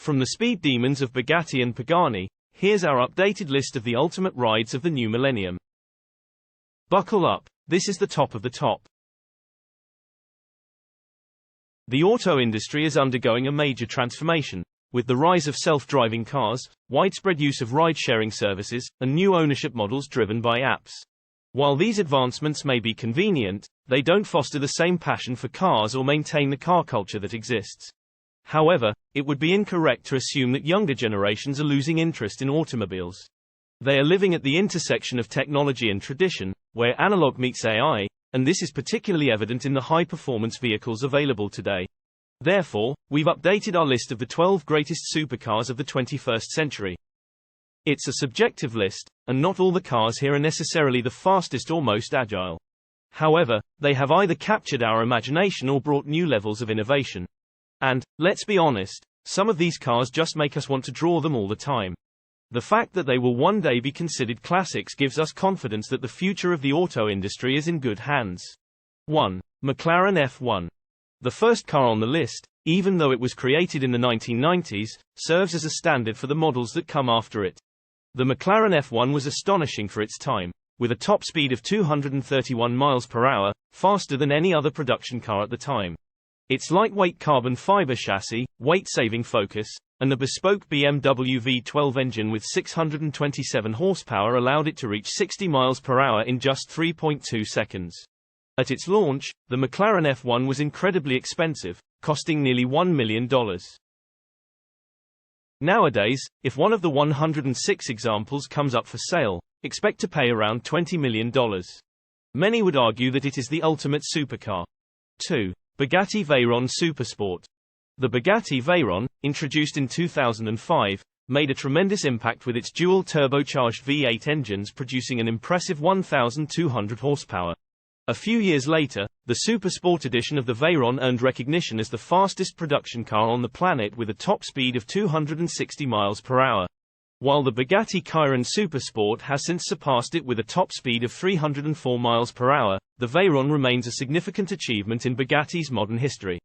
From the speed demons of Bugatti and Pagani, here's our updated list of the ultimate rides of the new millennium. Buckle up, this is the top of the top. The auto industry is undergoing a major transformation, with the rise of self-driving cars, widespread use of ride-sharing services, and new ownership models driven by apps. While these advancements may be convenient, they don't foster the same passion for cars or maintain the car culture that exists. However, it would be incorrect to assume that younger generations are losing interest in automobiles. They are living at the intersection of technology and tradition, where analog meets AI, and this is particularly evident in the high-performance vehicles available today. Therefore, we've updated our list of the 12 greatest supercars of the 21st century. It's a subjective list, and not all the cars here are necessarily the fastest or most agile. However, they have either captured our imagination or brought new levels of innovation. And, let's be honest, some of these cars just make us want to draw them all the time. The fact that they will one day be considered classics gives us confidence that the future of the auto industry is in good hands. 1. McLaren F1. The first car on the list, even though it was created in the 1990s, serves as a standard for the models that come after it. The McLaren F1 was astonishing for its time, with a top speed of 231 miles per hour, faster than any other production car at the time. Its lightweight carbon fiber chassis, weight-saving focus, and the bespoke BMW V12 engine with 627 horsepower allowed it to reach 60 miles per hour in just 3.2 seconds. At its launch, the McLaren F1 was incredibly expensive, costing nearly $1 million. Nowadays, if one of the 106 examples comes up for sale, expect to pay around $20 million. Many would argue that it is the ultimate supercar. 2. Bugatti Veyron Supersport. The Bugatti Veyron, introduced in 2005, made a tremendous impact with its dual turbocharged V8 engines producing an impressive 1,200 horsepower. A few years later, the Supersport edition of the Veyron earned recognition as the fastest production car on the planet with a top speed of 260 miles per hour. While the Bugatti Chiron Supersport has since surpassed it with a top speed of 304 miles per hour, the Veyron remains a significant achievement in Bugatti's modern history.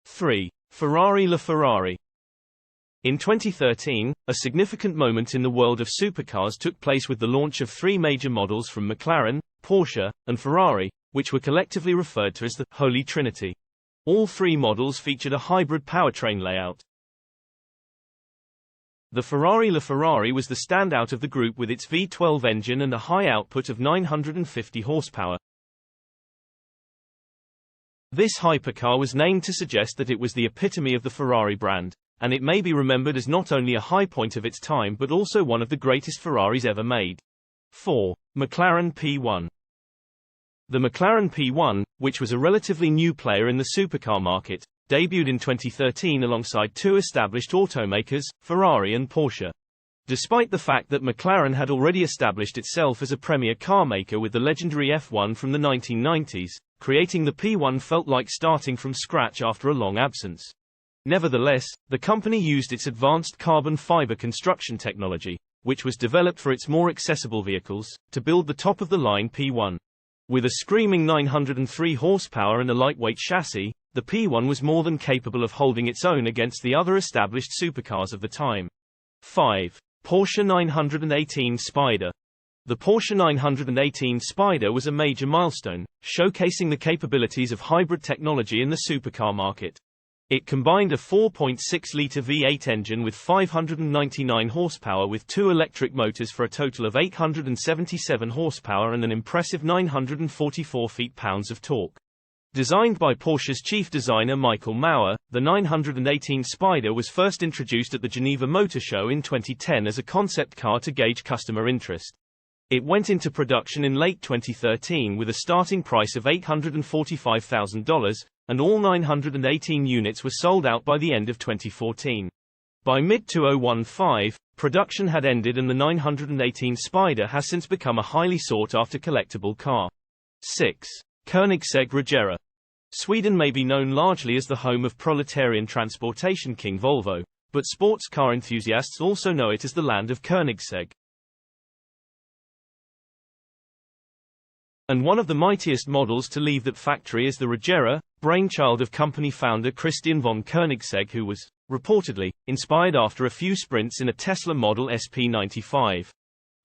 3. Ferrari LaFerrari. In 2013, a significant moment in the world of supercars took place with the launch of three major models from McLaren, Porsche, and Ferrari, which were collectively referred to as the Holy Trinity. All three models featured a hybrid powertrain layout. The Ferrari LaFerrari was the standout of the group with its V12 engine and a high output of 950 horsepower. This hypercar was named to suggest that it was the epitome of the Ferrari brand, and it may be remembered as not only a high point of its time but also one of the greatest Ferraris ever made. 4. McLaren P1. The McLaren P1, which was a relatively new player in the supercar market, debuted in 2013 alongside two established automakers, Ferrari and Porsche. Despite the fact that McLaren had already established itself as a premier car maker with the legendary F1 from the 1990s, creating the P1 felt like starting from scratch after a long absence. Nevertheless, the company used its advanced carbon fiber construction technology, which was developed for its more accessible vehicles, to build the top-of-the-line P1. With a screaming 903 horsepower and a lightweight chassis, the P1 was more than capable of holding its own against the other established supercars of the time. 5. Porsche 918 Spyder. The Porsche 918 Spyder was a major milestone, showcasing the capabilities of hybrid technology in the supercar market. It combined a 4.6-litre V8 engine with 599 horsepower with two electric motors for a total of 877 horsepower and an impressive 944 feet-pounds of torque. Designed by Porsche's chief designer Michael Mauer, the 918 Spyder was first introduced at the Geneva Motor Show in 2010 as a concept car to gauge customer interest. It went into production in late 2013 with a starting price of $845,000, and all 918 units were sold out by the end of 2014. By mid-2015, production had ended and the 918 Spyder has since become a highly sought-after collectible car. 6. Koenigsegg Regera. Sweden may be known largely as the home of proletarian transportation king Volvo, but sports car enthusiasts also know it as the land of Koenigsegg. And one of the mightiest models to leave that factory is the Regera, brainchild of company founder Christian von Koenigsegg, who was, reportedly, inspired after a few sprints in a Tesla Model SP95.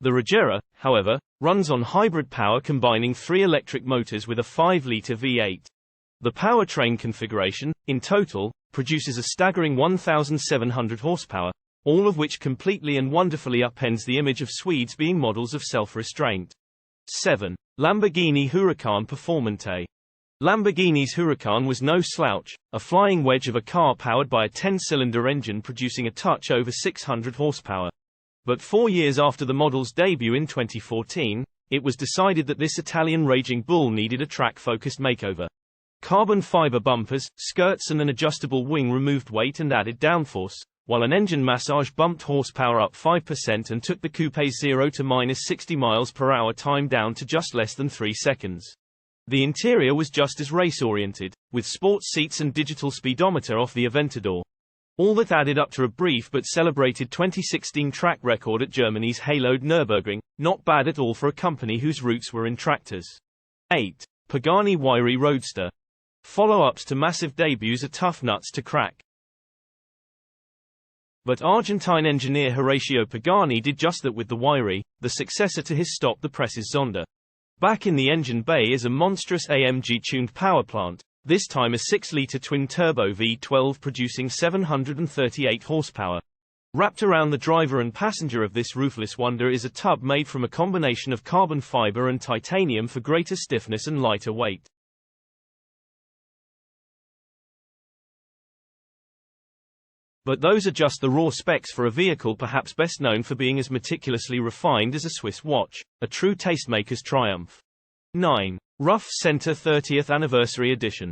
The Regera, however, runs on hybrid power combining 3 electric motors with a 5-liter V8. The powertrain configuration, in total, produces a staggering 1,700 horsepower, all of which completely and wonderfully upends the image of Swedes being models of self-restraint. 7. Lamborghini Huracan Performante. Lamborghini's Huracan was no slouch, a flying wedge of a car powered by a 10-cylinder engine producing a touch over 600 horsepower. But 4 years after the model's debut in 2014, it was decided that this Italian raging bull needed a track-focused makeover. Carbon fiber bumpers, skirts and an adjustable wing removed weight and added downforce, while an engine massage bumped horsepower up 5% and took the coupe's 0 to -60 miles per hour time down to just less than 3 seconds. The interior was just as race-oriented, with sports seats and digital speedometer off the Aventador. All that added up to a brief but celebrated 2016 track record at Germany's haloed Nürburgring, not bad at all for a company whose roots were in tractors. 8. Pagani Huayra Roadster. Follow-ups to massive debuts are tough nuts to crack. But Argentine engineer Horacio Pagani did just that with the Huayra, the successor to his Stop the Presses Zonda. Back in the engine bay is a monstrous AMG-tuned power plant, this time a 6-liter twin-turbo V12 producing 738 horsepower. Wrapped around the driver and passenger of this ruthless wonder is a tub made from a combination of carbon fiber and titanium for greater stiffness and lighter weight. But those are just the raw specs for a vehicle perhaps best known for being as meticulously refined as a Swiss watch, a true tastemaker's triumph. 9. Ruf CTR 30th Anniversary Edition.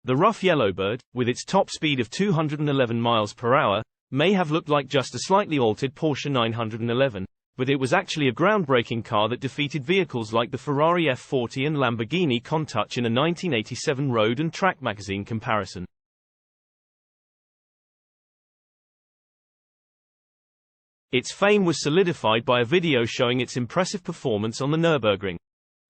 The Ruf Yellowbird, with its top speed of 211 miles per hour, may have looked like just a slightly altered Porsche 911, but it was actually a groundbreaking car that defeated vehicles like the Ferrari F40 and Lamborghini Countach in a 1987 Road and Track magazine comparison. Its fame was solidified by a video showing its impressive performance on the Nürburgring.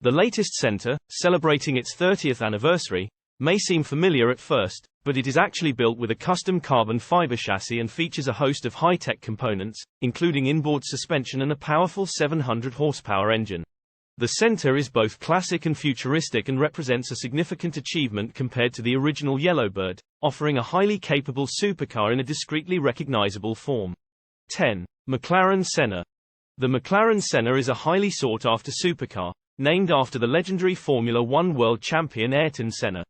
The latest CTR, celebrating its 30th anniversary, may seem familiar at first, but it is actually built with a custom carbon fiber chassis and features a host of high-tech components, including inboard suspension and a powerful 700 horsepower engine. The CTR is both classic and futuristic and represents a significant achievement compared to the original Yellowbird, offering a highly capable supercar in a discreetly recognizable form. 10. McLaren Senna. The McLaren Senna is a highly sought-after supercar, named after the legendary Formula One world champion Ayrton Senna.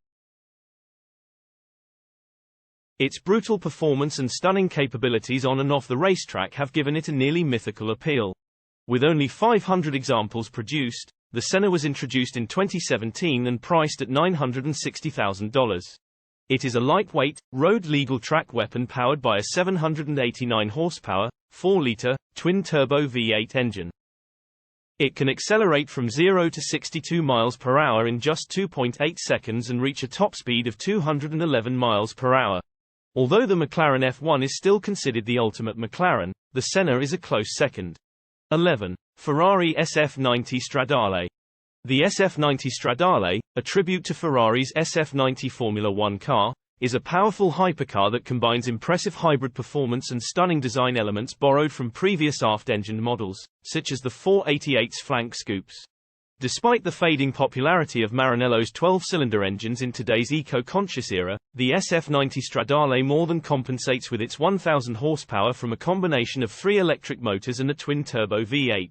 Its brutal performance and stunning capabilities on and off the racetrack have given it a nearly mythical appeal. With only 500 examples produced, the Senna was introduced in 2017 and priced at $960,000. It is a lightweight, road-legal track weapon powered by a 789 horsepower, 4-liter, twin-turbo V8 engine. It can accelerate from 0 to 62 miles per hour in just 2.8 seconds and reach a top speed of 211 miles per hour. Although the McLaren F1 is still considered the ultimate McLaren, the Senna is a close second. 11. Ferrari SF90 Stradale. The SF90 Stradale, a tribute to Ferrari's SF90 Formula One car, is a powerful hypercar that combines impressive hybrid performance and stunning design elements borrowed from previous aft-engined models, such as the 488's flank scoops. Despite the fading popularity of Maranello's 12-cylinder engines in today's eco-conscious era, the SF90 Stradale more than compensates with its 1,000 horsepower from a combination of 3 electric motors and a twin-turbo V8.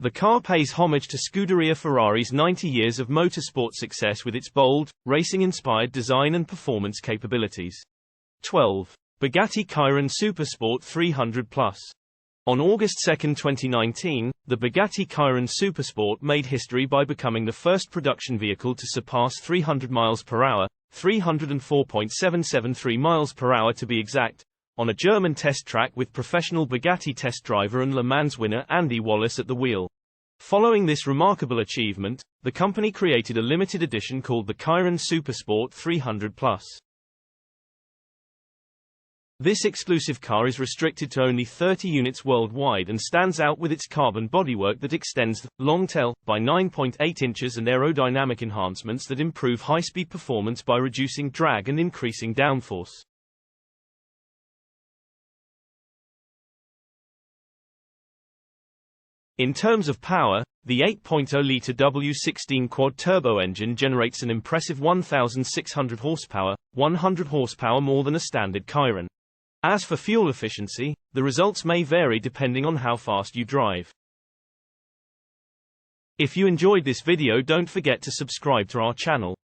The car pays homage to Scuderia Ferrari's 90 years of motorsport success with its bold, racing-inspired design and performance capabilities. 12. Bugatti Chiron Supersport 300+. On August 2, 2019, the Bugatti Chiron Supersport made history by becoming the first production vehicle to surpass 300 miles per hour, 304.773 miles per hour to be exact, on a German test track with professional Bugatti test driver and Le Mans winner Andy Wallace at the wheel. Following this remarkable achievement, the company created a limited edition called the Chiron Supersport 300+. This exclusive car is restricted to only 30 units worldwide and stands out with its carbon bodywork that extends the long tail by 9.8 inches and aerodynamic enhancements that improve high-speed performance by reducing drag and increasing downforce. In terms of power, the 8.0-litre W16 quad-turbo engine generates an impressive 1,600 horsepower, 100 horsepower more than a standard Chiron. As for fuel efficiency, the results may vary depending on how fast you drive. If you enjoyed this video, don't forget to subscribe to our channel.